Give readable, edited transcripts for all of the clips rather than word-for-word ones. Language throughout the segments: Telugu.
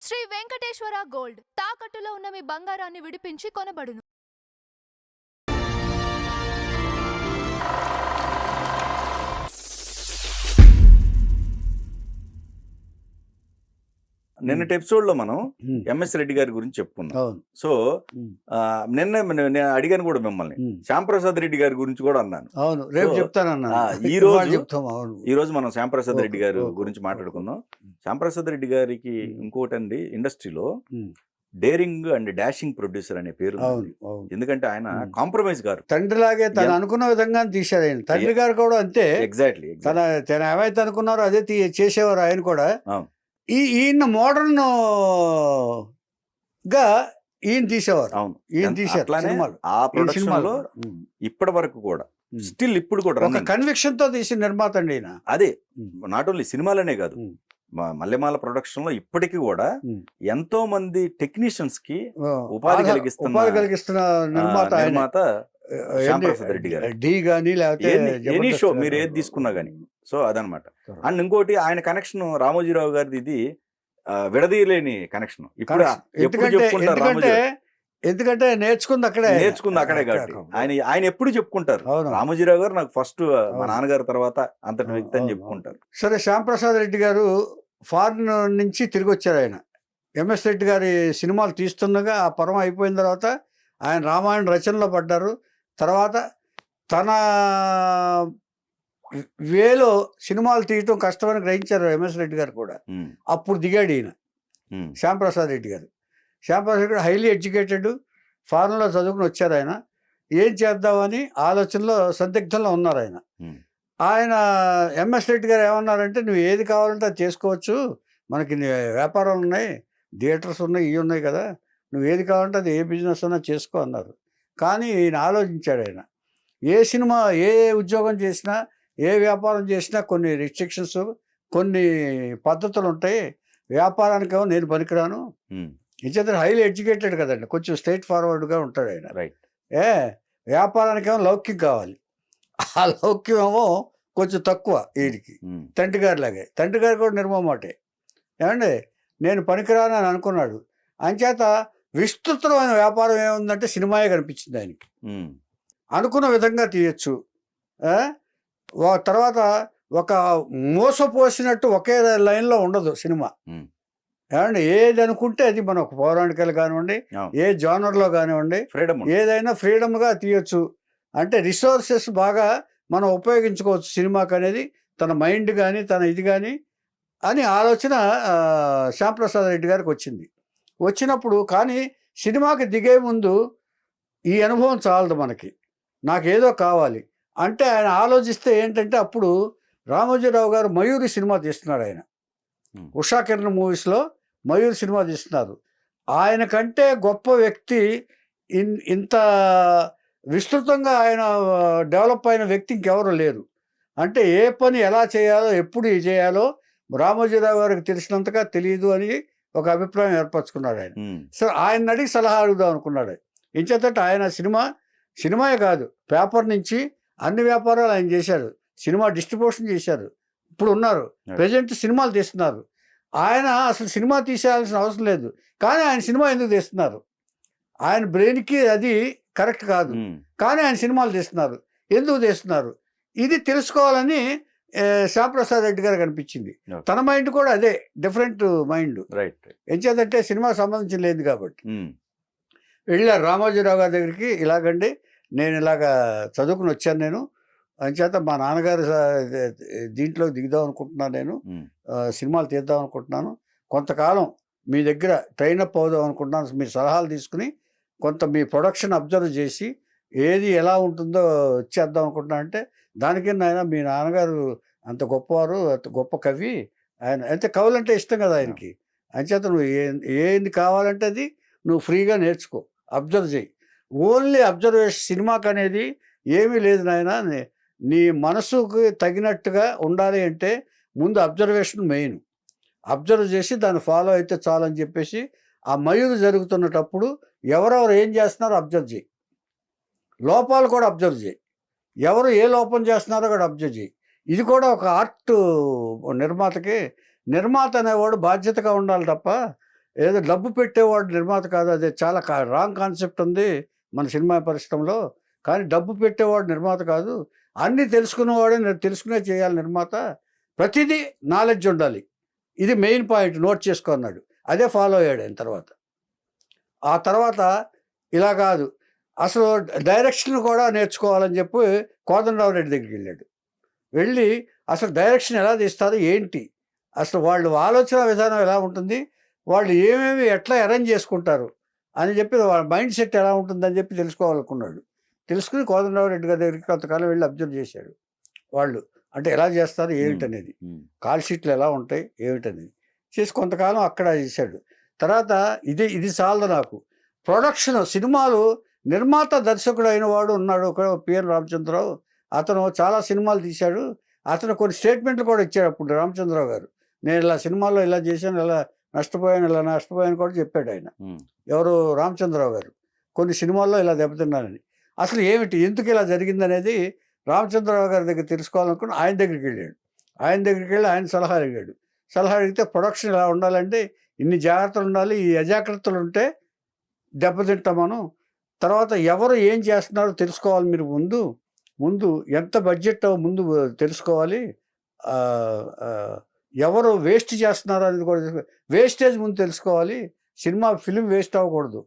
శ్రీ వెంకటేశ్వర గోల్డ్ తాకట్టులో ఉన్న మీ బంగారాన్ని విడిపించి కొనబడును. నిన్నటి ఎపిసోడ్ లో మనం ఎంఎస్ రెడ్డి గారి గురించి చెప్పుకున్నాం. సో నేను అడిగాను కూడా మిమ్మల్ని, శ్యాంప్రసాద్ రెడ్డి గారి గురించి కూడా అన్నాను. అవును, రేపు చెప్తాను. ఈ రోజు మనం శ్యాంప్రసాద్ రెడ్డి గారి గురించి మాట్లాడుకుందాం. శ్యాంప్రసాద్ రెడ్డి గారికి ఇంకోటి అండి, ఇండస్ట్రీలో డేరింగ్ అండ్ డాషింగ్ ప్రొడ్యూసర్ అనే పేరు. ఎందుకంటే ఆయన కాంప్రమైజ్ గారు, తండ్రిలాగే తను అనుకున్న విధంగా తీశారు. ఆయన తండ్రి గారు కూడా అంతే, ఎగ్జాక్ట్లీ తన ఏమైతే అనుకున్నారో అదే చేసేవారు. ఆయన కూడా ఈయన మోడర్న్ గా ఈయన తీసేవారు. అవును, ఈయన తీశారు ఆ ప్రొడక్షన్ లో ఇప్పటి వరకు కూడా స్టిల్ ఇప్పుడు కూడా ఒక కన్విక్షన్ తో తీసిన నిర్మాత అండి ఈయన. అదే నాట్ ఓన్లీ సినిమాలనే కాదు, మల్లెమాల ప్రొడక్షన్ లో ఇప్పటికీ కూడా ఎంతో మంది టెక్నీషియన్స్ కి ఉపాధి కలిగిస్తున్న నిర్మాత శ్యాంప్రసాద్ రెడ్డి గారు. డి గానీ లేకపోతే ఎనీ షో మీరు ఏది తీసుకున్నా గానీ. సో అదనమాట. అండ్ ఇంకోటి ఆయన కనెక్షన్ రామోజీరావు గారిది, ఇది విడదీయలేని కనెక్షన్. ఎందుకంటే నేర్చుకుంది అక్కడే కాబట్టి ఆయన ఎప్పుడు చెప్పుకుంటారు, రామోజీరావు గారు నాకు ఫస్ట్ మా నాన్నగారు తర్వాత అంతటి వ్యక్తి అని చెప్పుకుంటారు. సరే, శ్యాంప్రసాద్ రెడ్డి గారు ఫారిన్ నుంచి తిరిగి వచ్చారు. ఆయన ఎంఎస్ రెడ్డి గారి సినిమాలు తీస్తుండగా ఆ పరం అయిపోయిన తర్వాత ఆయన రామాయణ రచనలో పడ్డారు. తర్వాత తన వేలో సినిమాలు తీయటం కష్టమని గ్రహించారు ఎంఎస్ రెడ్డి గారు కూడా. అప్పుడు దిగాడు ఈయన శ్యాంప్రసాద్ రెడ్డి గారు. శ్యాంప్రసాద్ రెడ్డి గారు హైలీ ఎడ్యుకేటెడ్, ఫారెన్లో చదువుకుని వచ్చారు. ఆయన ఏం చేద్దామని ఆలోచనలో సందిగ్ధంలో ఉన్నారు. ఆయన ఎంఎస్ రెడ్డి గారు ఏమన్నారంటే, నువ్వు ఏది కావాలంటే అది చేసుకోవచ్చు, మనకి వ్యాపారాలు ఉన్నాయి, థియేటర్స్ ఉన్నాయి, ఇవి ఉన్నాయి కదా, నువ్వు ఏది కావాలంటే అది ఏ బిజినెస్ అన్నా చేసుకో అన్నారు. కానీ ఈయన ఆలోచించాడు. ఆయన ఏ సినిమా, ఏ ఉద్యోగం చేసినా, ఏ వ్యాపారం చేసినా కొన్ని రిస్ట్రిక్షన్స్, కొన్ని పద్ధతులు ఉంటాయి. వ్యాపారానికేమో నేను పనికిరాను, ఇచ్చేది హైలీ ఎడ్యుకేటెడ్ కదండి, కొంచెం స్ట్రైట్ ఫార్వర్డ్గా ఉంటాడు ఆయన. వ్యాపారానికేమో లౌక్యం కావాలి, ఆ లౌక్యం ఏమో కొంచెం తక్కువ వీడికి. తండ్రి గారి లాగే, తండ్రి గారు కూడా నిర్మమాటే. ఏమండి, నేను పనికిరాను అని అనుకున్నాడు. అంచేత విస్తృతమైన వ్యాపారం ఏముందంటే సినిమాయే కనిపించింది ఆయనకి. అనుకున్న విధంగా తీయచ్చు. తర్వాత ఒక మోసపోసినట్టు ఒకే లైన్లో ఉండదు సినిమా. ఏమండి, ఏది అనుకుంటే అది మన ఒక పౌరాణికలు కానివ్వండి, ఏ జానర్లో కానివ్వండి, ఏదైనా ఫ్రీడమ్గా తీయచ్చు. అంటే రిసోర్సెస్ బాగా మనం ఉపయోగించుకోవచ్చు సినిమాకి అనేది, తన మైండ్ కానీ తన ఇది కానీ అని ఆలోచన శ్యాంప్రసాద్ రెడ్డి గారికి వచ్చింది. వచ్చినప్పుడు కానీ సినిమాకి దిగే ముందు ఈ అనుభవం చాలదు మనకి, నాకేదో కావాలి అంటే ఆయన ఆలోచిస్తే ఏంటంటే, అప్పుడు రామోజీరావు గారు మయూరి సినిమా తీస్తున్నాడు. ఆయన ఉషా కిరణ్ మూవీస్లో మయూరి సినిమా తీస్తున్నారు. ఆయన కంటే గొప్ప వ్యక్తి, ఇంత విస్తృతంగా ఆయన డెవలప్ అయిన వ్యక్తి ఇంకెవరు లేరు. అంటే ఏ పని ఎలా చేయాలో, ఎప్పుడు చేయాలో రామోజీరావు గారికి తెలిసినంతగా తెలియదు అని ఒక అభిప్రాయం ఏర్పరచుకున్నాడు ఆయన. సో ఆయన అడిగి సలహా అడుగుదాం అనుకున్నాడు. ఇంచేతంటే ఆయన సినిమాయే కాదు, పేపర్ నుంచి అన్ని వ్యాపారాలు ఆయన చేశారు. సినిమా డిస్ట్రిబ్యూషన్ చేశారు, ఇప్పుడు ఉన్నారు, ప్రజెంట్ సినిమాలు తీస్తున్నారు. ఆయన అసలు సినిమా తీసేయాల్సిన అవసరం లేదు, కానీ ఆయన సినిమా ఎందుకు తీస్తున్నారు, ఆయన బ్రెయిన్కి అది కరెక్ట్ కాదు, కానీ ఆయన సినిమాలు తీస్తున్నారు, ఎందుకు తీస్తున్నారు, ఇది తెలుసుకోవాలని శ్యాంప్రసాద్ రెడ్డి గారికి అనిపించింది. తన మైండ్ కూడా అదే డిఫరెంట్ మైండ్. ఎంచేదంటే సినిమా సంబంధించి లేదు కాబట్టి వెళ్ళారు రామోజీరావు గారి దగ్గరికి. ఇలాగండి, నేను ఇలాగా చదువుకుని వచ్చాను, నేను అంచేత మా నాన్నగారు దీంట్లో దిగుదాం అనుకుంటున్నాను, నేను సినిమాలు తీద్దాం అనుకుంటున్నాను, కొంతకాలం మీ దగ్గర ట్రైన్ అప్ అవుదాం అనుకుంటున్నాను, మీరు సలహాలు తీసుకుని కొంత మీ ప్రొడక్షన్ అబ్జర్వ్ చేసి ఏది ఎలా ఉంటుందో వచ్చేద్దాం అనుకుంటున్నాను. అంటే దానికి నాయన, మీ నాన్నగారు అంత గొప్పవారు, అంత గొప్ప కవి, ఆయన అంటే కవులు అంటే ఇష్టం కదా ఆయనకి, అంచేత నువ్వు ఏంది కావాలంటే అది నువ్వు ఫ్రీగా నేర్చుకో, అబ్జర్వ్ చేయి, ఓన్లీ అబ్జర్వేషన్, సినిమాకి అనేది ఏమీ లేదు నాయన, నీ మనసుకు తగినట్టుగా ఉండాలి అంటే ముందు అబ్జర్వేషన్ మెయిన్, అబ్జర్వ్ చేసి దాన్ని ఫాలో అయితే చాలని చెప్పేసి ఆ మయూరు జరుగుతున్నటప్పుడు ఎవరెవరు ఏం చేస్తున్నారో అబ్జర్వ్ చేయి, లోపాలు కూడా అబ్జర్వ్ చేయి, ఎవరు ఏ లోపం చేస్తున్నారో కూడా అబ్జర్వ్ చేయి. ఇది కూడా ఒక ఆర్ట్ నిర్మాతకి. నిర్మాత అనేవాడు బాధ్యతగా ఉండాలి తప్ప ఏదో డబ్బు పెట్టేవాడు నిర్మాత కాదు, అదే చాలా రాంగ్ కాన్సెప్ట్ ఉంది మన సినిమా పరిశ్రమలో. కానీ డబ్బు పెట్టేవాడు నిర్మాత కాదు, అన్నీ తెలుసుకున్నవాడే తెలుసుకునే చేయాలి నిర్మాత, ప్రతిదీ నాలెడ్జ్ ఉండాలి, ఇది మెయిన్ పాయింట్ నోట్ చేసుకున్నాడు. అదే ఫాలో అయ్యాడు ఆయన తర్వాత. ఆ తర్వాత ఇలా కాదు, అసలు డైరెక్షన్ కూడా నేర్చుకోవాలని చెప్పి కోదండరావు రెడ్డి దగ్గరికి వెళ్ళాడు. వెళ్ళి అసలు డైరెక్షన్ ఎలా తీస్తారు ఏంటి, అసలు వాళ్ళు ఆలోచన విధానం ఎలా ఉంటుంది, వాళ్ళు ఏమేమి ఎట్లా అరేంజ్ చేసుకుంటారు అని చెప్పి, వాళ్ళ మైండ్ సెట్ ఎలా ఉంటుందని చెప్పి తెలుసుకోవాలనుకున్నాడు. తెలుసుకుని కోదండరావు రెడ్డి గారి దగ్గరికి కొంతకాలం వెళ్ళి అబ్జర్వ్ చేశాడు. వాళ్ళు అంటే ఎలా చేస్తారు ఏమిటనేది, కాల్ షీట్లు ఎలా ఉంటాయి ఏమిటనేది చేసి కొంతకాలం అక్కడ చేశాడు. తర్వాత ఇది చాలదు నాకు, ప్రొడక్షన్ సినిమాలు నిర్మాత దర్శకుడు అయిన వాడు ఉన్నాడు ఒక పిఎన్ రామచంద్రరావు. అతను చాలా సినిమాలు తీశాడు. అతను కొన్ని స్టేట్మెంట్లు కూడా ఇచ్చాడు అప్పుడు రామచంద్రరావు గారు. నేను ఇలా సినిమాల్లో ఇలా చేశాను, ఇలా నష్టపోయాను కూడా చెప్పాడు ఆయన. ఎవరు? రామచంద్రరావు గారు. కొన్ని సినిమాల్లో ఇలా దెబ్బతిన్నానని. అసలు ఏమిటి, ఎందుకు ఇలా జరిగిందనేది రామచంద్రరావు గారి దగ్గర తెలుసుకోవాలనుకుని ఆయన దగ్గరికి వెళ్ళాడు. ఆయన దగ్గరికి వెళ్ళి ఆయన సలహా అడిగాడు. సలహా అడిగితే ప్రొడక్షన్ ఇలా ఉండాలంటే ఇన్ని జాగ్రత్తలు ఉండాలి, ఈ అజాగ్రత్తలు ఉంటే దెబ్బతింటాం మనం. తర్వాత ఎవరు ఏం చేస్తున్నారో తెలుసుకోవాలి, మీరు ముందు ఎంత బడ్జెట్ ముందు తెలుసుకోవాలి, ఎవరు వేస్ట్ చేస్తున్నారు అనేది కూడా వేస్టేజ్ ముందు తెలుసుకోవాలి, సినిమా ఫిలిం వేస్ట్ అవ్వకూడదు,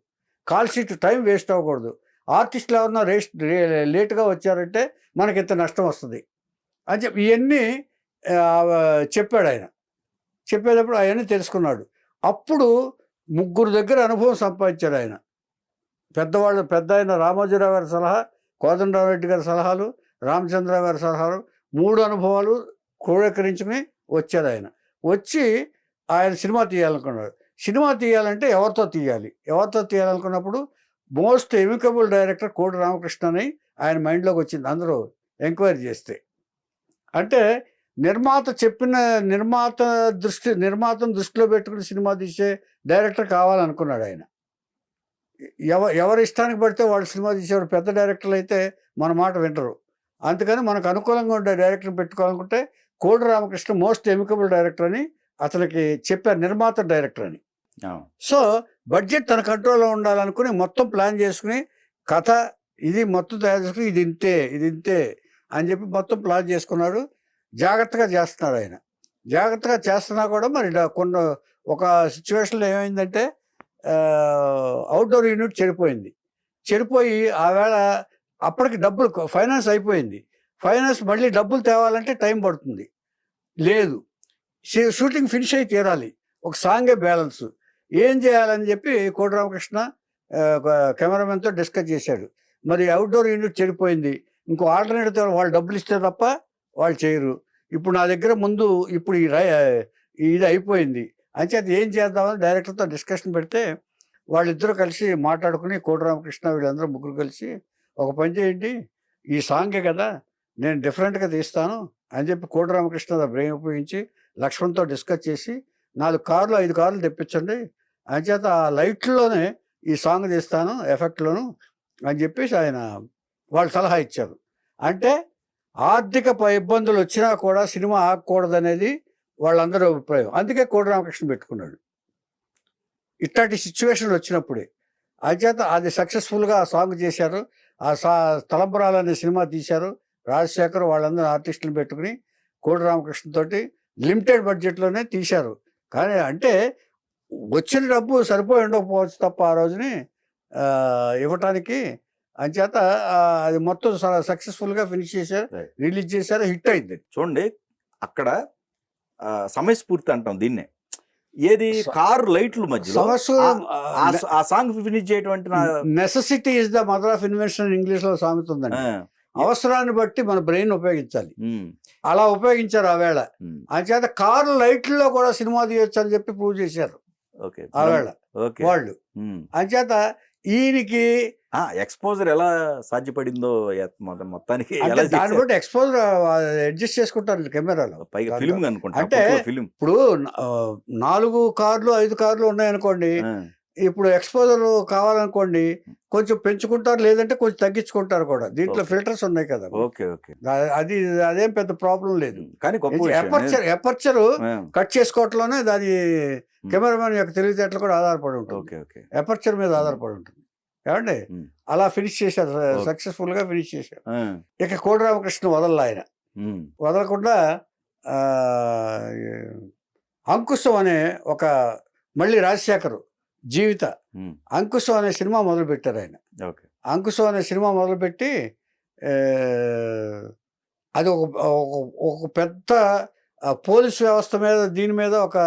కాల్ షీట్ టైం వేస్ట్ అవ్వకూడదు, ఆర్టిస్టులు ఎవరన్నా లేట్గా వచ్చారంటే మనకి ఇంత నష్టం వస్తుంది అని చెప్పి ఇవన్నీ చెప్పాడు ఆయన. చెప్పేటప్పుడు అవన్నీ తెలుసుకున్నాడు. అప్పుడు 3 దగ్గర అనుభవం సంపాదించాడు ఆయన. పెద్ద ఆయన రామోజీరావు గారి సలహా, కోదండరావు రెడ్డి గారి సలహాలు, రామచంద్రరావు గారి సలహాలు, 3 అనుభవాలు క్రోడీకరించుకుని వచ్చాడు ఆయన. వచ్చి ఆయన సినిమా తీయాలనుకున్నాడు. సినిమా తీయాలంటే ఎవరితో తీయాలనుకున్నప్పుడు మోస్ట్ ఎమికబుల్ డైరెక్టర్ కోడి రామకృష్ణ అని ఆయన మైండ్లోకి వచ్చింది అందరూ ఎంక్వైరీ చేస్తే. అంటే నిర్మాతను దృష్టిలో పెట్టుకుని సినిమా తీసే డైరెక్టర్ కావాలనుకున్నాడు ఆయన. ఎవరి ఇష్టానికి పడితే వాళ్ళు సినిమా తీసేవాడు. పెద్ద డైరెక్టర్లు అయితే మన మాట వింటరు. అందుకని మనకు అనుకూలంగా ఉండే డైరెక్టర్ పెట్టుకోవాలనుకుంటే కోడి రామకృష్ణ మోస్ట్ ఎమికబుల్ డైరెక్టర్ అని అతనికి చెప్పారు, నిర్మాత డైరెక్టర్ అని. సో బడ్జెట్ తన కంట్రోల్లో ఉండాలనుకుని మొత్తం ప్లాన్ చేసుకుని కథ ఇది మొత్తం తయారు చేసుకుని ఇది ఇంతే అని చెప్పి మొత్తం ప్లాన్ చేసుకున్నాడు. జాగ్రత్తగా చేస్తున్నాడు ఆయన. జాగ్రత్తగా చేస్తున్నా కూడా మరి ఒక సిచ్యువేషన్లో ఏమైందంటే అవుట్డోర్ యూనిట్ చెడిపోయి ఆవేళ అప్పటికి డబ్బులు ఫైనాన్స్ అయిపోయింది. ఫైనాన్స్ మళ్ళీ డబ్బులు తేవాలంటే టైం పడుతుంది, లేదు షూటింగ్ ఫినిష్ అయి తీరాలి, ఒక సాంగే బ్యాలెన్స్, ఏం చేయాలని చెప్పి కోడి రామకృష్ణ కెమెరామెన్తో డిస్కస్ చేశాడు. మరి అవుట్డోర్ యూనిట్ చెడిపోయింది, ఇంకో ఆల్టర్నేటివ్ వాళ్ళు డబ్బులు ఇస్తే తప్ప వాళ్ళు చేయరు. ఇప్పుడు నా దగ్గర ఇప్పుడు ఇది అయిపోయింది అంచేత ఏం చేద్దామని డైరెక్టర్తో డిస్కషన్ పెడితే వాళ్ళిద్దరూ కలిసి మాట్లాడుకుని కోడి రామకృష్ణ వీళ్ళందరూ 3 కలిసి ఒక పని చేయండి, ఈ సాంగే కదా నేను డిఫరెంట్గా తీస్తాను అని చెప్పి కోడి రామకృష్ణ బ్రెయిన్ ఉపయోగించి లక్ష్మణ్తో డిస్కస్ చేసి 4 కార్లు 5 కార్లు తెప్పించండి అంచేత ఆ లైట్లోనే ఈ సాంగ్ తీస్తాను ఎఫెక్ట్లోను అని చెప్పేసి వాళ్ళు సలహా ఇచ్చారు. అంటే ఆర్థిక ఇబ్బందులు వచ్చినా కూడా సినిమా ఆగకూడదనేది వాళ్ళందరూ అభిప్రాయం. అందుకే కోడి రామకృష్ణ పెట్టుకున్నాడు. ఇట్లాంటి సిచ్యువేషన్లు వచ్చినప్పుడే అంచేత అది సక్సెస్ఫుల్గా ఆ సాంగ్ చేశారు. ఆ తలంబరాలు అనే సినిమా తీశారు. రాజశేఖర్ వాళ్ళందరూ ఆర్టిస్టులు పెట్టుకుని కోడి రామకృష్ణతోటి లిమిటెడ్ బడ్జెట్లోనే తీశారు. కానీ అంటే వచ్చిన డబ్బు సరిపోయి ఉండకపోవచ్చు తప్ప ఆ రోజుని ఇవ్వటానికి. అంచేత అది మొత్తం సక్సెస్ఫుల్గా ఫినిష్ చేశారు, రిలీజ్ చేశారు, హిట్ అయింది. చూడండి అక్కడ సమయస్ఫూర్తి అంటాం దీన్నే. ఏది కారు లైట్లు మధ్యలో ఆ సాంగ్ ఫినిష్ చేయటువంటి necessity is the mother of invention English లో సామెత ఉందండి. అవసరాన్ని బట్టి మన బ్రెయిన్ ఉపయోగించాలి. అలా ఉపయోగించారు ఆ వేళ. అంచేత కారు లైట్లలో కూడా సినిమా తీయొచ్చు అని చెప్పి ప్రూవ్ చేశారు ఆ వేళ వాళ్ళు. అంచేత ఈయనకి ఎక్స్పోజర్ ఎలా సాధ్యపడిందో మొత్తానికి దాన్ని బట్టి ఎక్స్పోజర్ అడ్జస్ట్ చేసుకుంటారు కెమెరాలో. ఫిల్మ్ అంటే ఇప్పుడు 4 కార్లు 5 కార్లు ఉన్నాయనుకోండి, ఇప్పుడు ఎక్స్పోజర్ కావాలనుకోండి కొంచెం పెంచుకుంటారు, లేదంటే కొంచెం తగ్గించుకుంటారు కూడా. దీంట్లో ఫిల్టర్స్ ఉన్నాయి కదా. Okay okay. అది అదేం పెద్ద ప్రాబ్లం లేదు. కానీ ఎపర్చర్ కట్ చేసుకోవట్లోనే దాని కెమెరామెన్ యొక్క తెలివితేటలు కూడా ఆధారపడి ఉంటుంది. ఎపర్చర్ మీద ఆధారపడి ఉంటుంది. ఏమండి అలా ఫినిష్ చేశారు, సక్సెస్ఫుల్ గా ఫినిష్ చేశారు. ఇక కోడి రామకృష్ణ వదలలా ఆయన, వదలకుండా అంకుశం అనే ఒక మళ్ళీ రాజశేఖర్ జీవిత అంకుశం అనే సినిమా మొదలు పెట్టారు ఆయన. అంకుశం అనే సినిమా మొదలుపెట్టి అది ఒక పెద్ద పోలీస్ వ్యవస్థ మీద దీని మీద ఒక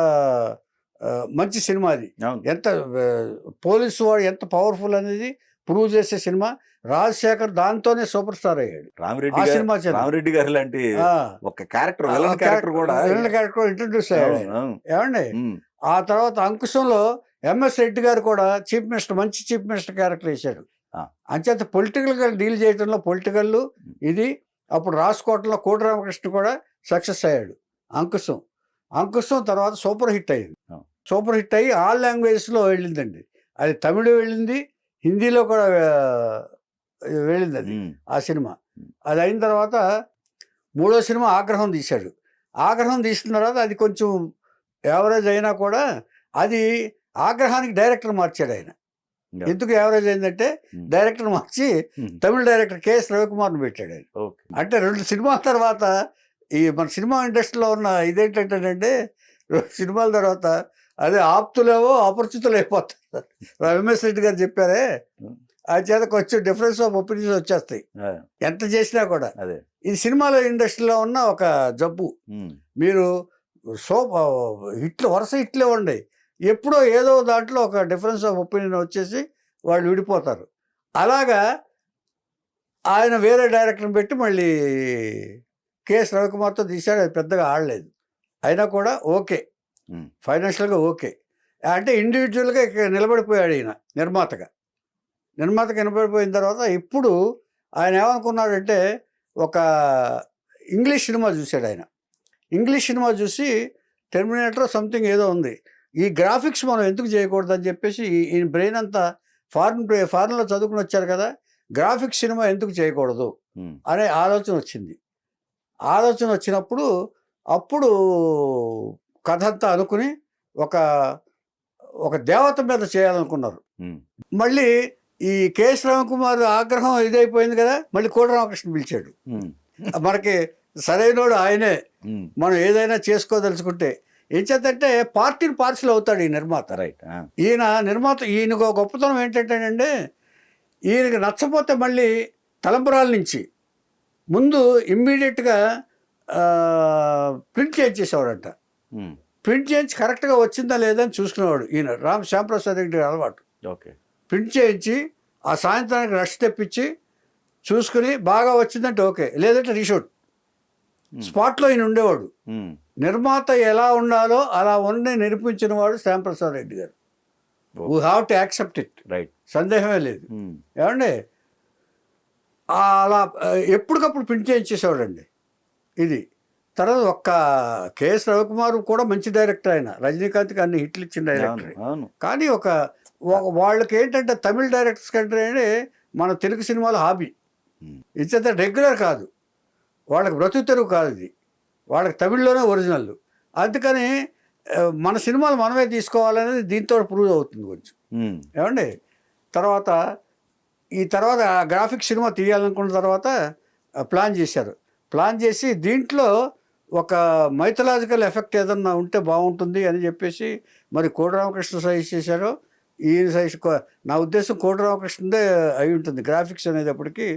మంచి సినిమా. అది ఎంత పోలీసు వాడు ఎంత పవర్ఫుల్ అనేది ప్రూవ్ చేసే సినిమా. రాజశేఖర్ దాంతోనే సూపర్ స్టార్ అయ్యాడు. రామిరెడ్డి గారు లాంటి ఒక క్యారెక్టర్ ఇంట్రడ్యూస్ అయ్యాడు. ఏమండి ఆ తర్వాత అంకుశంలో ఎంఎస్ రెడ్డి గారు కూడా చీఫ్ మినిస్టర్, మంచి చీఫ్ మినిస్టర్ క్యారెక్టర్ వేశాడు. అంచేత పొలిటికల్ గా డీల్ చేయడంలో పొలిటికల్ ఇది. అప్పుడు రాసుకోవటంలో కోటి రామకృష్ణ కూడా సక్సెస్ అయ్యాడు. అంకుశం తర్వాత సూపర్ హిట్ అయ్యింది. సూపర్ హిట్ అయ్యి ఆల్ లాంగ్వేజెస్ లో వెళ్ళిందండి. అది తమిళ వెళ్ళింది, హిందీలో కూడా వెళ్ళింది అది ఆ సినిమా. అది అయిన తర్వాత మూడో సినిమా ఆగ్రహం తీశాడు. ఆగ్రహం తీసిన తర్వాత అది కొంచెం యావరేజ్ అయినా కూడా అది ఆగ్రహానికి డైరెక్టర్ మార్చాడు ఆయన. ఎందుకు యావరేజ్ అయిందంటే డైరెక్టర్ మార్చి తమిళ డైరెక్టర్ కెఎస్ రవికుమార్ని పెట్టాడు ఆయన. అంటే 2 సినిమాల తర్వాత ఈ మన సినిమా ఇండస్ట్రీలో ఉన్న ఇదేంటంటే 2 సినిమాల తర్వాత అదే ఆప్తులేవో అపరిచితులు అయిపోతారు. ఎంఎస్ రెడ్డి గారు చెప్పారే, ఆ చేత కొంచెం డిఫరెన్స్ ఆఫ్ ఒపీనియన్స్ వచ్చేస్తాయి ఎంత చేసినా కూడా. ఇది సినిమాల ఇండస్ట్రీలో ఉన్న ఒక జబ్బు. మీరు హిట్లు వరుస హిట్లే ఉండే, ఎప్పుడో ఏదో దాంట్లో ఒక డిఫరెన్స్ ఆఫ్ ఒపీనియన్ వచ్చేసి వాళ్ళు విడిపోతారు. అలాగా ఆయన వేరే డైరెక్టర్ని పెట్టి మళ్ళీ కెఎస్ రవికుమార్తో తీశాడు. అది పెద్దగా ఆడలేదు, అయినా కూడా ఓకే, ఫైనాన్షియల్గా ఓకే. అంటే ఇండివిజువల్గా నిలబడిపోయాడు ఈయన నిర్మాతగా నిలబడిపోయిన తర్వాత ఇప్పుడు ఆయన ఏమనుకున్నాడంటే ఒక ఇంగ్లీష్ సినిమా చూశాడు ఆయన. ఇంగ్లీష్ సినిమా చూసి టెర్మినేటర్ సంథింగ్ ఏదో ఉంది, ఈ గ్రాఫిక్స్ మనం ఎందుకు చేయకూడదని చెప్పేసి ఈయన బ్రెయిన్ అంతా ఫారెన్లో చదువుకుని వచ్చారు కదా, గ్రాఫిక్స్ సినిమా ఎందుకు చేయకూడదు అనే ఆలోచన వచ్చింది. ఆలోచన వచ్చినప్పుడు అప్పుడు కథ అంతా అనుకుని ఒక దేవత మీద చేయాలనుకున్నారు. మళ్ళీ ఈ కెఎస్ రామకుమార్ ఆగ్రహం ఇదైపోయింది కదా, మళ్ళీ కోటి రామకృష్ణ పిలిచాడు. మనకి సరైనోడు ఆయనే, మనం ఏదైనా చేసుకోదలుచుకుంటే. ఏం చేద్దంటే పార్టీని పార్సల్ అవుతాడు ఈ నిర్మాత. ఈయన గొప్పతనం ఏంటంటేనండి, ఈయనకి నచ్చపోతే మళ్ళీ తలంబరాల నుంచి ముందు ఇమ్మీడియట్గా ప్రింట్ చేయించేసేవాడంట. ప్రింట్ చేయించి కరెక్ట్గా వచ్చిందా లేదా అని చూసుకునేవాడు ఈయన. శ్యాంప్రసాద్ రెడ్డి అలవాటు. ప్రింట్ చేయించి ఆ సాయంత్రానికి రష్ తెప్పించి చూసుకుని బాగా వచ్చిందంటే ఓకే, లేదంటే రీషూట్. స్పాట్లో ఈయన ఉండేవాడు. నిర్మాత ఎలా ఉండాలో అలా ఉండి నిరూపించిన వాడు శ్యాంప్రసాద్ రెడ్డి గారు. We have to accept it, సందేహమే లేదు. ఏమండి అలా ఎప్పటికప్పుడు ప్రింట్ చేయించేసేవాడండి. ఇది తర్వాత ఒక్క కెఎస్ రవికుమార్ కూడా మంచి డైరెక్టర్, ఆయన రజనీకాంత్కి అన్ని హిట్లు ఇచ్చిన డైరెక్టర్. కానీ వాళ్ళకి ఏంటంటే తమిళ డైరెక్టర్స్ కంటే మన తెలుగు సినిమాలు హాబీ, ఇచ్చేత రెగ్యులర్ కాదు, వాళ్ళకి బ్రతుకు తెరువు కాదు ఇది, వాళ్ళకి తమిళ్లోనే ఒరిజినల్. అందుకని మన సినిమాలు మనమే తీసుకోవాలనేది దీంతో ప్రూవ్ అవుతుంది కొంచెం. ఏమండి తర్వాత గ్రాఫిక్ సినిమా తీయాలనుకున్న తర్వాత ప్లాన్ చేసి దీంట్లో ఒక మైథలాజికల్ ఎఫెక్ట్ ఏదన్నా ఉంటే బాగుంటుంది అని చెప్పేసి మరి కోటి రామకృష్ణ సజెస్ట్ చేశారో, ఈయన సజెస్ట్, నా ఉద్దేశం కోటి రామకృష్ణదే అయి ఉంటుంది. గ్రాఫిక్స్ అనేటప్పటికీ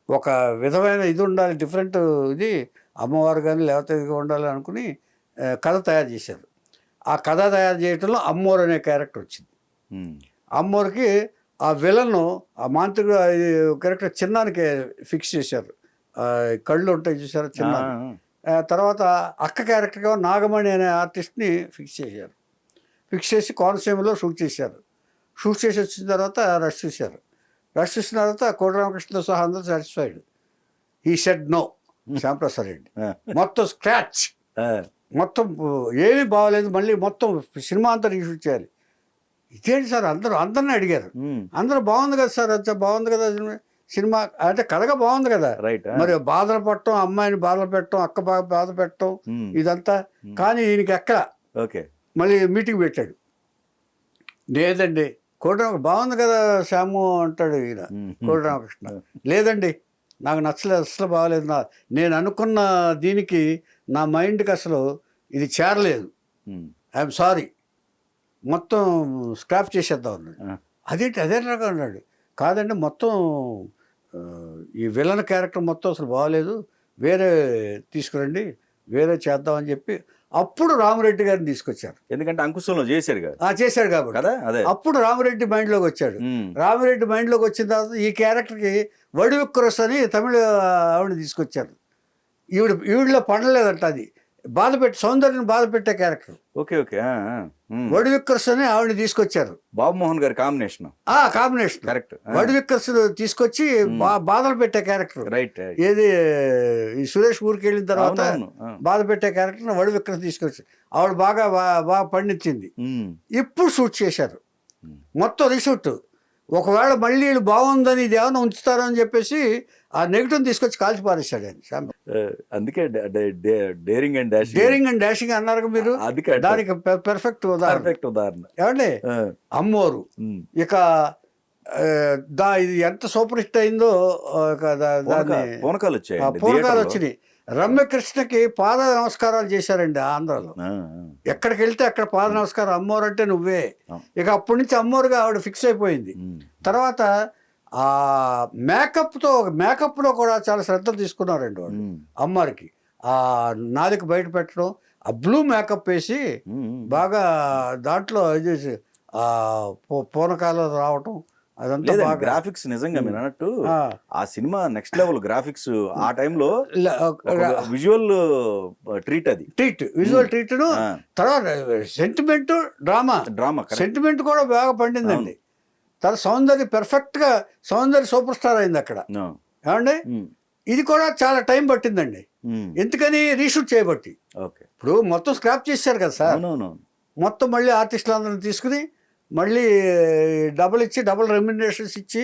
ఒక విధమైన ఇది ఉండాలి, డిఫరెంట్ ఇది, అమ్మవారు కానీ లేకపోతే ఇది ఉండాలి అనుకుని కథ తయారు చేశారు. ఆ కథ తయారు చేయడంలో అమ్మోరు అనే క్యారెక్టర్ వచ్చింది. అమ్మోరుకి ఆ విలను, ఆ మాంత్రిక క్యారెక్టర్ చిన్నానికి ఫిక్స్ చేశారు. కళ్ళు ఉంటాయి చూసారు చిన్న. తర్వాత అక్క క్యారెక్టర్గా నాగమణి అనే ఆర్టిస్ట్ని ఫిక్స్ చేసి కోనసీమలో షూట్ చేసి వచ్చిన తర్వాత రష్ చూసిన తర్వాత కోటి రామకృష్ణతో సహా అందరూ సాటిస్ఫైడ్. ఈ సెడ్ నో శ్యాంప్రసాద్ రెడ్డి మొత్తం స్క్రాచ్ మొత్తం ఏమీ బాగోలేదు, మళ్ళీ మొత్తం సినిమా అంతా రీషూట్ చేయాలి. ఇదేంటి సార్ అందరిని అడిగారు. అందరూ బాగుంది కదా సార్, అంతా బాగుంది కదా సినిమా, అంటే కథగా బాగుంది కదా, రైట్. మరి బాధలు పట్టడం, అమ్మాయిని బాధలు పెట్టడం, అక్క బాధ పెట్టడం ఇదంతా. కానీ ఈయనకి ఎక్కడ ఓకే మళ్ళీ మీటింగ్ పెట్టాడు. లేదండి కోటరామ బాగుంది కదా శ్యాము అంటాడు ఈయన కోటరామకృష్ణ. లేదండి నాకు నచ్చలేదు, అసలు బాగలేదు, నేను అనుకున్న దీనికి నా మైండ్కి అసలు ఇది చేరలేదు, ఐఎమ్ సారీ, మొత్తం స్క్రాప్ చేసేద్దాం అన్నాడు. అదే రకం అన్నాడు. కాదండి మొత్తం ఈ విలన్ క్యారెక్టర్ మొత్తం అసలు బాగలేదు, వేరే తీసుకురండి, వేరే చేద్దామని చెప్పి అప్పుడు రామిరెడ్డి గారిని తీసుకొచ్చారు. ఎందుకంటే అంకుశంలో చేశారు కదా, చేశాడు కాబట్టి కదా, అదే అప్పుడు రామిరెడ్డి మైండ్లోకి వచ్చాడు. రామిరెడ్డి మైండ్లోకి వచ్చిన తర్వాత ఈ క్యారెక్టర్కి వడివిక్రస్ అని తమిళ ఆవిడ తీసుకొచ్చారు. ఈవిడలో పండలేదంట, అది సౌందర్యం బాధ పెట్టే క్యారెక్టర్. Okay okay. వడివిక్రస్ అని ఆవిడని తీసుకొచ్చారు. బాబు మోహన్ గారి కాంబినేషన్ కరెక్ట్. వడివిక్రస్ తీసుకొచ్చి బాధలు పెట్టే క్యారెక్టర్. రైట్. ఏది ఈ సురేష్ ఊరికి వెళ్ళిన తర్వాత బాధ పెట్టే క్యారెక్టర్ వడివిక్రస్ తీసుకొచ్చి ఆవిడ బాగా పండించింది. ఇప్పుడు షూట్ చేశారు, మొత్తం రీషూట్. ఒకవేళ మళ్ళీ వీళ్ళు బాగుందని ఇది ఏమైనా ఉంచుతారని చెప్పేసి ఆ నెగిటివ్ తీసుకొచ్చి కాల్చి పారేశాడు ఆయన. అందుకే డేరింగ్ అండ్ డాషింగ్ అన్నారు మీరు, దానికి పెర్ఫెక్ట్ ఉదాహరణ. ఏమండి అమ్మోరు ఇక ఇది ఎంత సూపర్ హిట్ అయిందో, పూనకాలు వచ్చినాయి. రమ్యకృష్ణకి పాద నమస్కారాలు చేశారండి ఆంధ్రాలో. ఎక్కడికి వెళ్తే అక్కడ పాద నమస్కారం, అమ్మోరు అంటే నువ్వే. ఇక అప్పటి నుంచి అమ్మోరుగా ఆవిడ ఫిక్స్ అయిపోయింది. తర్వాత ఆ మేకప్లో కూడా చాలా శ్రద్ధ తీసుకున్నారండి వాళ్ళు. అమ్మవారికి ఆ నాలుక బయట పెట్టడం, ఆ బ్లూ మేకప్ వేసి బాగా దాంట్లో ఇది ఆ పూనకాలు రావటం, అదంతా గ్రాఫిక్స్. నిజంగా మీరు అన్నట్టు ఆ సినిమా నెక్స్ట్ లెవెల్ గ్రాఫిక్స్. ఆ టైంలో విజువల్ ట్రీట్, విజువల్ ట్రీట్. తర్వాత సెంటిమెంట్ డ్రామా సెంటిమెంట్ కూడా బాగా పండిందండి. తర్వాత సౌందర్య సూపర్ స్టార్ అయింది అక్కడ. ఏమండి ఇది కూడా చాలా టైం పట్టిందండి. ఎందుకని రీషూట్ చేయబట్టి. ఇప్పుడు మొత్తం స్క్రాప్ చేశారు కదా సార్, మొత్తం మళ్ళీ ఆర్టిస్టులందరిని తీసుకుని మళ్ళీ డబుల్ రెమ్యునరేషన్స్ ఇచ్చి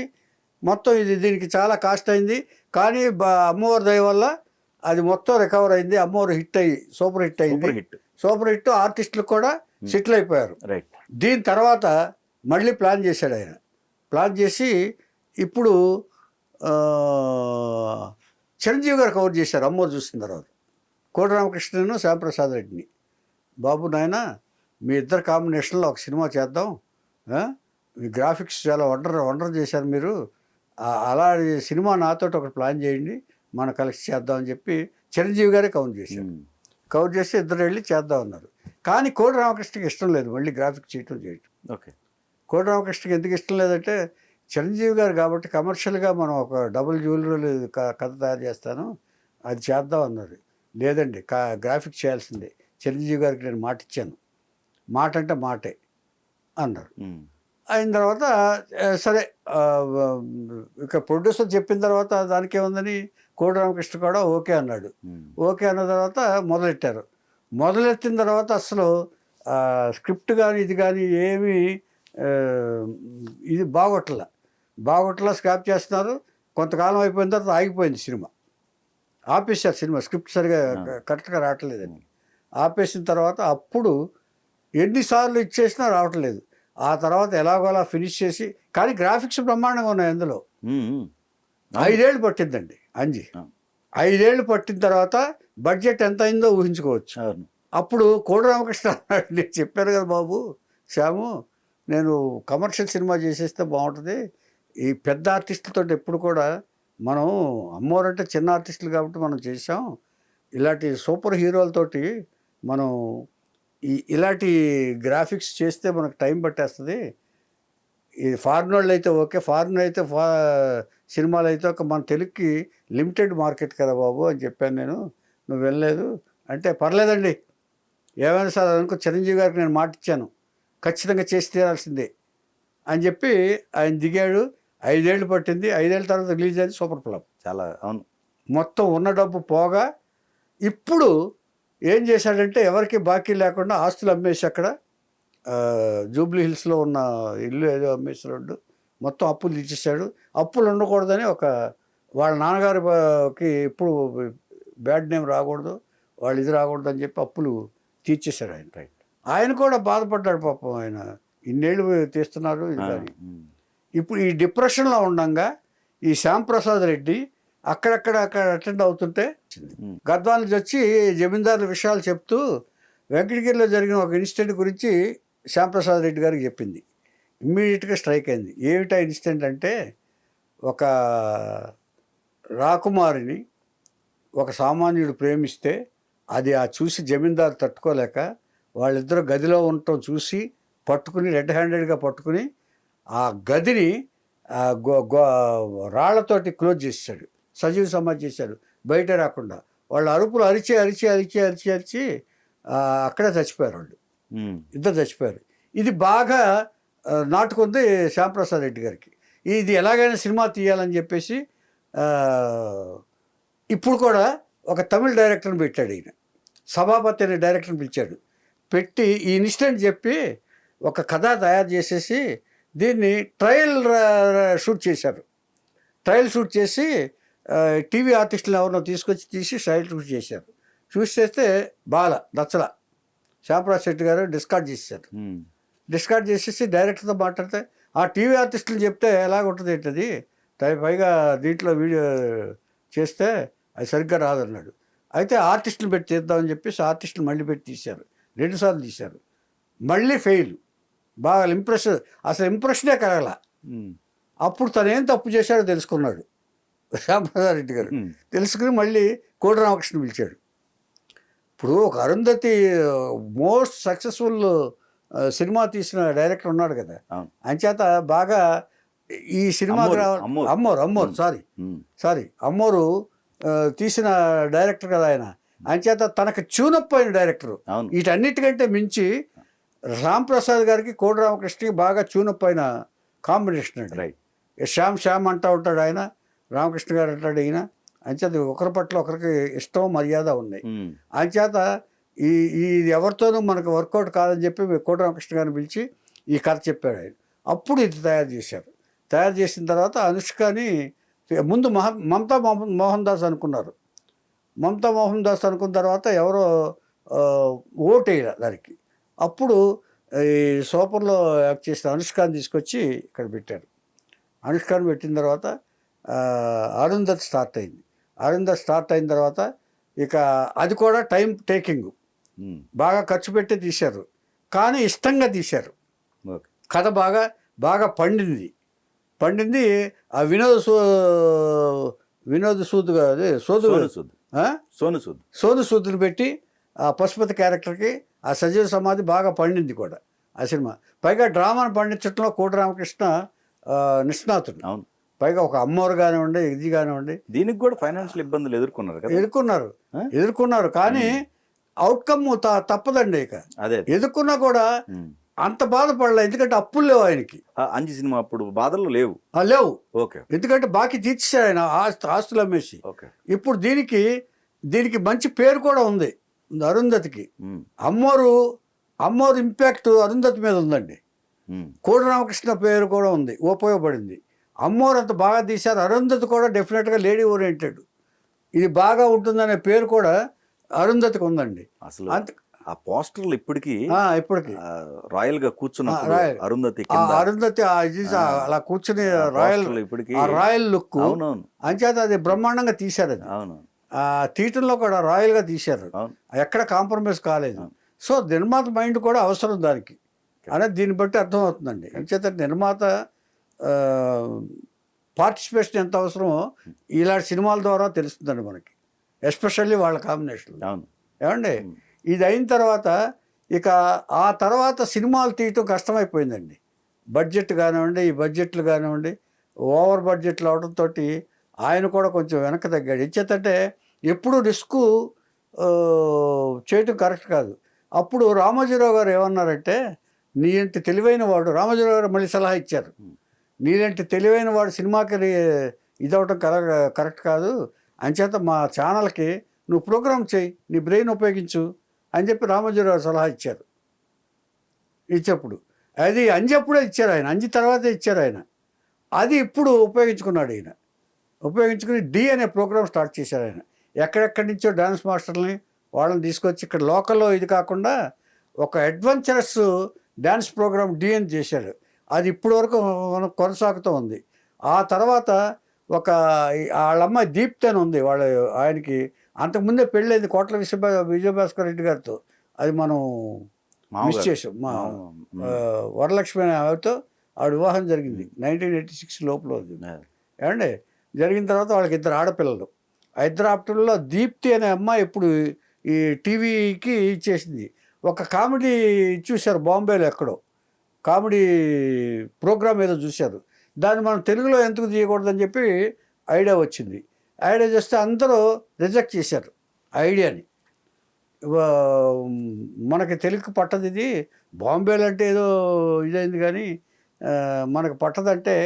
మొత్తం దీనికి చాలా కాస్ట్ అయింది. కానీ అమ్మవారి దయ వల్ల అది మొత్తం రికవర్ అయింది. అమ్మవారు సూపర్ హిట్ అయింది. సూపర్ హిట్, ఆర్టిస్టులు కూడా సెటిల్ అయిపోయారు. దీని తర్వాత మళ్ళీ ప్లాన్ చేశాడు ఆయన. ప్లాన్ చేసి ఇప్పుడు చిరంజీవి గారు కవర్ చేశారు అమ్మవారు చూసిన తర్వాత. కోటరామకృష్ణను శ్యాంప్రసాద్ రెడ్డిని, బాబు నాయన మీ ఇద్దరు కాంబినేషన్లో ఒక సినిమా చేద్దాం, మీ గ్రాఫిక్స్ చాలా వండర్ చేశారు మీరు, అలా సినిమా నాతో ఒకటి ప్లాన్ చేయండి, మనం కలిసి చేద్దాం అని చెప్పి చిరంజీవి గారే కవర్ చేశారు. కవర్ చేసి ఇద్దరు వెళ్ళి చేద్దాం అన్నారు. కానీ కోటి రామకృష్ణకి ఇష్టం లేదు మళ్ళీ గ్రాఫిక్స్ చేయటం. ఓకే. కోటి రామకృష్ణకి ఎందుకు ఇష్టం లేదంటే, చిరంజీవి గారు కాబట్టి కమర్షియల్గా మనం ఒక డబుల్ జ్యువెలరీ కథ తయారు చేస్తాను, అది చేద్దాం అన్నారు. లేదండి గ్రాఫిక్స్ చేయాల్సిందే, చిరంజీవి గారికి నేను మాట ఇచ్చాను, మాట అంటే మాటే అన్నారు. అయిన తర్వాత సరే ఇక ప్రొడ్యూసర్ చెప్పిన తర్వాత దానికి ఏముందని కోటి రామకృష్ణ కూడా ఓకే అన్నాడు. ఓకే అన్న తర్వాత మొదలెట్టిన తర్వాత అసలు స్క్రిప్ట్ కానీ ఇది కానీ ఏమీ ఇది బాగొట్లా స్క్రాప్ చేస్తున్నారు. కొంతకాలం అయిపోయిన తర్వాత ఆగిపోయింది సినిమా, ఆపేశారు సినిమా, స్క్రిప్ట్ సరిగా కరెక్ట్గా రావట్లేదని ఆపేసిన తర్వాత అప్పుడు ఎన్నిసార్లు ఇచ్చేసినా రావట్లేదు. ఆ తర్వాత ఎలాగోలా ఫినిష్ చేసి, కానీ గ్రాఫిక్స్ బ్రహ్మాండంగా ఉన్నాయి అందులో. 5 ఏళ్ళు పట్టిందండి అంజి. 5 ఏళ్ళు పట్టిన తర్వాత బడ్జెట్ ఎంత అయిందో ఊహించుకోవచ్చు. అప్పుడు కోటి రామకృష్ణ నేను చెప్పాను కదా బాబు శ్యాము, నేను కమర్షియల్ సినిమా చేసేస్తే బాగుంటుంది, ఈ పెద్ద ఆర్టిస్టులతో ఎప్పుడు కూడా మనం అమ్మవారంటే చిన్న ఆర్టిస్టులు కాబట్టి మనం చేసాం, ఇలాంటి సూపర్ హీరోలతోటి మనం ఇలాంటి గ్రాఫిక్స్ చేస్తే మనకు టైం పట్టేస్తుంది. ఈ ఫారిన్ వాళ్ళు అయితే ఓకే, ఫారిన్ అయితే సినిమాలు అయితే ఒక మన తెలుగుకి లిమిటెడ్ మార్కెట్ కదా బాబు అని చెప్పాను నేను. నువ్వు వెళ్ళలేదు అంటే పర్లేదండి, ఏమైనా సార్ అనుకో, చిరంజీవి గారికి నేను మాట ఇచ్చాను, ఖచ్చితంగా చేసి తీరాల్సిందే అని చెప్పి ఆయన దిగాడు. 5 ఏళ్ళు పట్టింది. 5 ఏళ్ళ తర్వాత రిలీజ్ అయింది సూపర్ ఫ్లాప్. చాలా అవును. మొత్తం ఉన్న డబ్బు పోగా ఇప్పుడు ఏం చేశాడంటే ఎవరికి బాకీ లేకుండా ఆస్తులు అమ్మేసి అక్కడ జూబ్లీ హిల్స్లో ఉన్న ఇల్లు ఏదో అమ్మేసినాడు, మొత్తం అప్పులు తీసేశాడు. అప్పులు ఉండకూడదని వాళ్ళ నాన్నగారికి ఎప్పుడు బ్యాడ్ నేమ్ రాకూడదు, వాళ్ళు ఇది రాకూడదు అని చెప్పి అప్పులు తీర్చేశాడు ఆయన. ఆయన కూడా బాధపడ్డాడు పాపం, ఆయన ఇన్నేళ్ళు తీస్తున్నారు ఇది కానీ. ఇప్పుడు ఈ డిప్రెషన్లో ఉండగా ఈ శ్యాంప్రసాద్ రెడ్డి అక్కడ అటెండ్ అవుతుంటే గద్వాల నుంచి వచ్చి జమీందారుల విషయాలు చెప్తూ వెంకటగిరిలో జరిగిన ఒక ఇన్సిడెంట్ గురించి శ్యాంప్రసాద్ రెడ్డి గారికి చెప్పింది. ఇమ్మీడియట్గా స్ట్రైక్ అయింది. ఏమిటా ఇన్సిడెంట్ అంటే, ఒక రాకుమారిని ఒక సామాన్యుడు ప్రేమిస్తే అది చూసి జమీందారు తట్టుకోలేక వాళ్ళిద్దరూ గదిలో ఉండటం చూసి పట్టుకుని రెడ్ హ్యాండెడ్గా పట్టుకుని ఆ గదిని రాళ్లతోటి క్లోజ్ చేశాడు, సజీవ సమాధి చేశాడు, బయట రాకుండా. వాళ్ళ అరుపులు అరిచి అక్కడే చచ్చిపోయారు వాళ్ళు, ఇద్దరు చచ్చిపోయారు. ఇది బాగా నాటుకుంది శ్యాంప్రసాద్ రెడ్డి గారికి. ఇది ఎలాగైనా సినిమా తీయాలని చెప్పేసి ఇప్పుడు కూడా ఒక తమిళ డైరెక్టర్ని పెట్టాడు. ఈయన సభాపతి అనే డైరెక్టర్ని పిలిచాడు. పెట్టి ఈ ఇన్సిడెంట్ చెప్పి ఒక కథ తయారు చేసేసి దీన్ని ట్రయల్ షూట్ చేశారు. ట్రయల్ షూట్ చేసి టీవీ ఆర్టిస్టులను ఎవరినో తీసుకొచ్చి తీసి ట్రయల్ షూట్ చేశారు. షూట్ చేస్తే నచ్చల శ్యాంప్రసాద్ రెడ్డి గారు డిస్కార్డ్ చేశారు. డిస్కార్డ్ చేసేసి డైరెక్టర్తో మాట్లాడితే ఆ టీవీ ఆర్టిస్టులు చెప్తే ఎలాగుంటుంది ఏంటది, పైగా దీంట్లో వీడియో చేస్తే అది సరిగ్గా రాదన్నాడు. అయితే ఆర్టిస్టులు పెట్టి తీద్దామని చెప్పేసి ఆర్టిస్టులు మళ్ళీ పెట్టి తీశారు. 2 సార్లు తీశారు. మళ్ళీ ఫెయిల్. బాగా అసలు ఇంప్రెషనే కలగల. అప్పుడు తను ఏం తప్పు చేశాడో తెలుసుకున్నాడు శ్యాంప్రసాద్ రెడ్డి గారు. తెలుసుకుని మళ్ళీ కోడి రామకృష్ణ పిలిచాడు. ఇప్పుడు ఒక అరుంధతి మోస్ట్ సక్సెస్ఫుల్ సినిమా తీసిన డైరెక్టర్ ఉన్నాడు కదా, అంచేత బాగా ఈ సినిమా అమ్మోరు అమ్మోరు తీసిన డైరెక్టర్ కదా ఆయన. అంచేత తనకు ట్యూనప్ అయిన డైరెక్టర్. వీటన్నిటికంటే మించి రాంప్రసాద్ గారికి కోడి రామకృష్ణకి బాగా ట్యూనప్ అయిన కాంబినేషన్ అండి. శ్యామ్ అంటూ ఉంటాడు ఆయన, రామకృష్ణ గారు అంటాడు ఈయన. అంచేత ఒకరి పట్ల ఒకరికి ఇష్టం మర్యాద ఉన్నాయి. అంచేత ఈ ఎవరితోనూ మనకు వర్కౌట్ కాదని చెప్పి కోడి రామకృష్ణ గారిని పిలిచి ఈ కథ చెప్పాడు ఆయన. అప్పుడు ఇది తయారు చేశారు. తయారు చేసిన తర్వాత అనుష్కని ముందు మమతా మోహన్ దాస్ అనుకున్నారు. మమతా మోహన్ దాస్ అనుకున్న తర్వాత ఎవరో ఓటేయాలి దానికి. అప్పుడు ఈ సూపర్లో యాక్ట్ చేసిన అనుష్కాని తీసుకొచ్చి ఇక్కడ పెట్టారు. అనుష్కాని పెట్టిన తర్వాత అరుంధతి స్టార్ట్ అయింది. అరుంధతి స్టార్ట్ అయిన తర్వాత ఇక అది కూడా టైం టేకింగ్, బాగా ఖర్చు పెట్టి తీశారు. కానీ ఇష్టంగా తీశారు. కథ బాగా పండింది. ఆ వినోద్ సూద్ సోను సూద్ని పెట్టి ఆ పశుపతి క్యారెక్టర్కి ఆ సజీవ సమాధి బాగా పండింది కూడా ఆ సినిమా. పైగా డ్రామాను పండించడంలో కోటి రామకృష్ణ నిష్ణాతుడు. పైగా ఒక అమ్మోరు కానివ్వండి, ఇది కానివ్వండి, దీనికి కూడా ఫైనాన్షియల్ ఇబ్బందులు ఎదుర్కొన్నారు. కానీ అవుట్కమ్ తప్పదండి. ఇక ఎదుర్కొన్నా కూడా అంత బాధపడలే, ఎందుకంటే అప్పులు లేవు ఆయనకి. అంజి సినిమా అప్పుడు బాధలు లేవు. ఎందుకంటే బాకీ తీర్చారు ఆయన ఆస్తులు అమ్మేసి. ఇప్పుడు దీనికి మంచి పేరు కూడా ఉంది అరుంధతికి. అమ్మోరు ఇంపాక్ట్ అరుంధతి మీద ఉందండి. కోడి రామకృష్ణ పేరు కూడా ఉంది, ఉపయోగపడింది. అమ్మోరు అంత బాగా తీశారు. అరుంధతి కూడా డెఫినెట్గా లేడీ ఓరియంటెడ్, ఇది బాగా ఉంటుందనే పేరు కూడా అరుంధతికి ఉందండి. అసలు ఆ పోస్టర్లు ఇప్పటికి రాయల్ గా కూర్చున్న అరుంధతి అలా కూర్చుని రాయల్ లుక్. అంచేత అది బ్రహ్మాండంగా తీశారు. అది తీయటంలో కూడా రాయల్ గా తీశారు, ఎక్కడ కాంప్రమైజ్ కాలేదు. సో నిర్మాత మైండ్ కూడా అవసరం దానికి అనేది దీన్ని బట్టి అర్థమవుతుందండి. అంచేత నిర్మాత పార్టిసిపేషన్ ఎంత అవసరమో ఇలాంటి సినిమాల ద్వారా తెలుస్తుందండి మనకి, ఎస్పెషల్లీ వాళ్ళ కాంబినేషన్. ఏమండి, ఇది అయిన తర్వాత ఇక ఆ తర్వాత సినిమాలు తీయటం కష్టమైపోయిందండి. బడ్జెట్ కానివ్వండి, ఈ బడ్జెట్లు కానివ్వండి, ఓవర్ బడ్జెట్లు అవడంతో ఆయన కూడా కొంచెం వెనక్కి తగ్గాడు. ఇచ్చేతంటే ఎప్పుడు రిస్క్ చేయటం కరెక్ట్ కాదు. అప్పుడు రామోజీరావు గారు ఏమన్నారంటే, నీలాంటి తెలివైన వాడు, రామోజీరావు గారు మళ్ళీ సలహా ఇచ్చారు, నీలాంటి తెలివైన వాడు సినిమాకి ఇదవటం కరెక్ట్ కాదు, అంచేత మా ఛానల్కి నువ్వు ప్రోగ్రామ్ చేయి, నీ బ్రెయిన్ ఉపయోగించు అని చెప్పి రామోజీరావు సలహా ఇచ్చారు. ఇచ్చేప్పుడు అది అంజప్పుడే ఇచ్చారు ఆయన, అంజి తర్వాతే ఇచ్చారు ఆయన. అది ఇప్పుడు ఉపయోగించుకున్నాడు ఈయన. ఉపయోగించుకుని డి అనే ప్రోగ్రామ్ స్టార్ట్ చేశారు ఆయన. ఎక్కడెక్కడి నుంచో డ్యాన్స్ మాస్టర్ని వాళ్ళని తీసుకొచ్చి ఇక్కడ లోకల్లో ఇది కాకుండా ఒక అడ్వెంచరస్ డ్యాన్స్ ప్రోగ్రామ్ డి అని చేశాడు. అది ఇప్పటి వరకు కొనసాగుతూ ఉంది. ఆ తర్వాత ఒక వాళ్ళమ్మాయి దీప్తి అని ఉంది, ఆయనకి అంతకుముందే పెళ్ళైంది కోట్ల విజయభాస్కర్ రెడ్డి గారితో. అది మనం మిస్ చేసాం. మా వరలక్ష్మి అనే ఆవిడతో ఆవిడ వివాహం జరిగింది 1986 లోపల. ఏమండి జరిగిన తర్వాత వాళ్ళకి 2 ఆడపిల్లలు. ఆ 2 ఆడపిల్లల్లో దీప్తి అనే అమ్మాయి ఇప్పుడు ఈ టీవీకి ఇచ్చేసింది. ఒక కామెడీ చూశారు బాంబేలో, ఎక్కడో కామెడీ ప్రోగ్రామ్ ఏదో చూశారు. దాన్ని మనం తెలుగులో ఎందుకు తీయకూడదని చెప్పి ఐడియా వచ్చింది. ఐడియా చేస్తే అందరూ రిజెక్ట్ చేశారు ఐడియాని. మనకి తెలుగు పట్టదు, ఇది బాంబేలో అంటే ఏదో ఇదైంది కానీ మనకు పట్టదంటే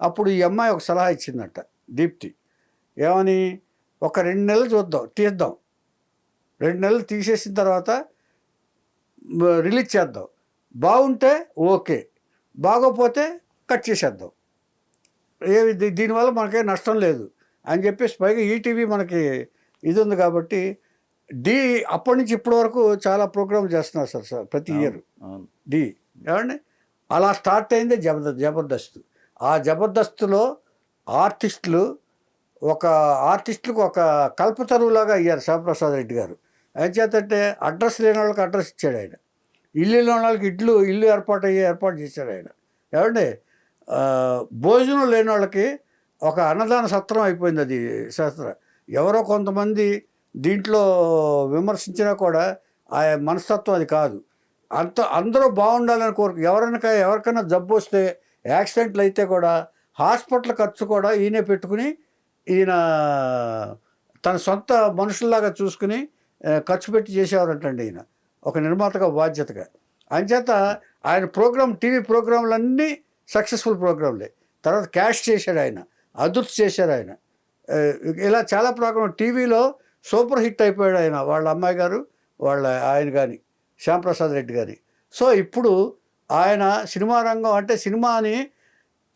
అప్పుడు ఈ అమ్మాయి ఒక సలహా ఇచ్చిందంట దీప్తి. ఏమని, ఒక 2 నెలలు తీద్దాం, 2 నెలలు తీసేసిన తర్వాత రిలీజ్ చేద్దాం, బాగుంటే ఓకే, బాగోపోతే కట్ చేసేద్దాం, దీనివల్ల మనకే నష్టం లేదు అని చెప్పేసి. పైగా ఈటీవీ మనకి ఇది ఉంది కాబట్టి డి అప్పటి నుంచి ఇప్పటి వరకు చాలా ప్రోగ్రామ్ చేస్తున్నారు సార్ ప్రతి ఇయర్ డి. ఏమండి అలా స్టార్ట్ అయిందే జబర్దస్త్. ఆ జబర్దస్త్లో ఆర్టిస్టులకు ఒక కల్పతరువులాగా అయ్యారు శ్యాంప్రసాద్ రెడ్డి గారు. ఏం చేతంటే అడ్రస్ లేని వాళ్ళకి అడ్రస్ ఇచ్చాడు ఆయన, ఇల్లు లేని వాళ్ళకి ఇల్లు ఏర్పాటు చేశాడు ఆయన. ఏమండి భోజనం లేని వాళ్ళకి ఒక అన్నదాన సత్రం అయిపోయింది అది శాస్త్రం. ఎవరో కొంతమంది దీంట్లో విమర్శించినా కూడా ఆ మనస్తత్వం అది కాదు. అందరూ బాగుండాలని కోరిక. ఎవరికైనా జబ్బు వస్తే, యాక్సిడెంట్లు అయితే కూడా హాస్పిటల్ ఖర్చు కూడా ఈయనే పెట్టుకుని, ఈయన తన సొంత మనుషుల్లాగా చూసుకుని ఖర్చు పెట్టి చేసేవారంటండి ఈయన, ఒక నిర్మాతగా బాధ్యతగా. అంచేత ఆయన టీవీ ప్రోగ్రాంలన్నీ సక్సెస్ఫుల్ ప్రోగ్రాంలే. తర్వాత క్యాష్ చేశాడు ఆయన, అదుర్స్ చేశారు ఆయన. ఇలా చాలా ప్రోగ్రాం టీవీలో సూపర్ హిట్ అయిపోయాడు ఆయన, వాళ్ళ అమ్మాయి గారు ఆయన కానీ శ్యాంప్రసాద్ రెడ్డి గారి. సో ఇప్పుడు ఆయన సినిమా రంగం అంటే సినిమాని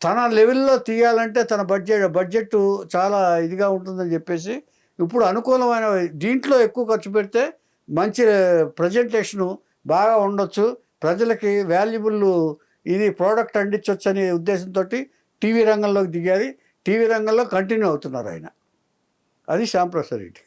తన లెవెల్లో తీయాలంటే తన బడ్జెట్ చాలా ఇదిగా ఉంటుందని చెప్పేసి ఇప్పుడు అనుకూలమైన దీంట్లో ఎక్కువ ఖర్చు పెడితే మంచి ప్రజెంటేషను బాగా ఉండొచ్చు, ప్రజలకి వాల్యుబుల్ ఇది ప్రోడక్ట్ అందించవచ్చు అనే ఉద్దేశంతో టీవీ రంగంలోకి దిగారు. టీవీ రంగంలో కంటిన్యూ అవుతున్నారు ఆయన. అది శ్యాంప్రసాద్ రెడ్డి.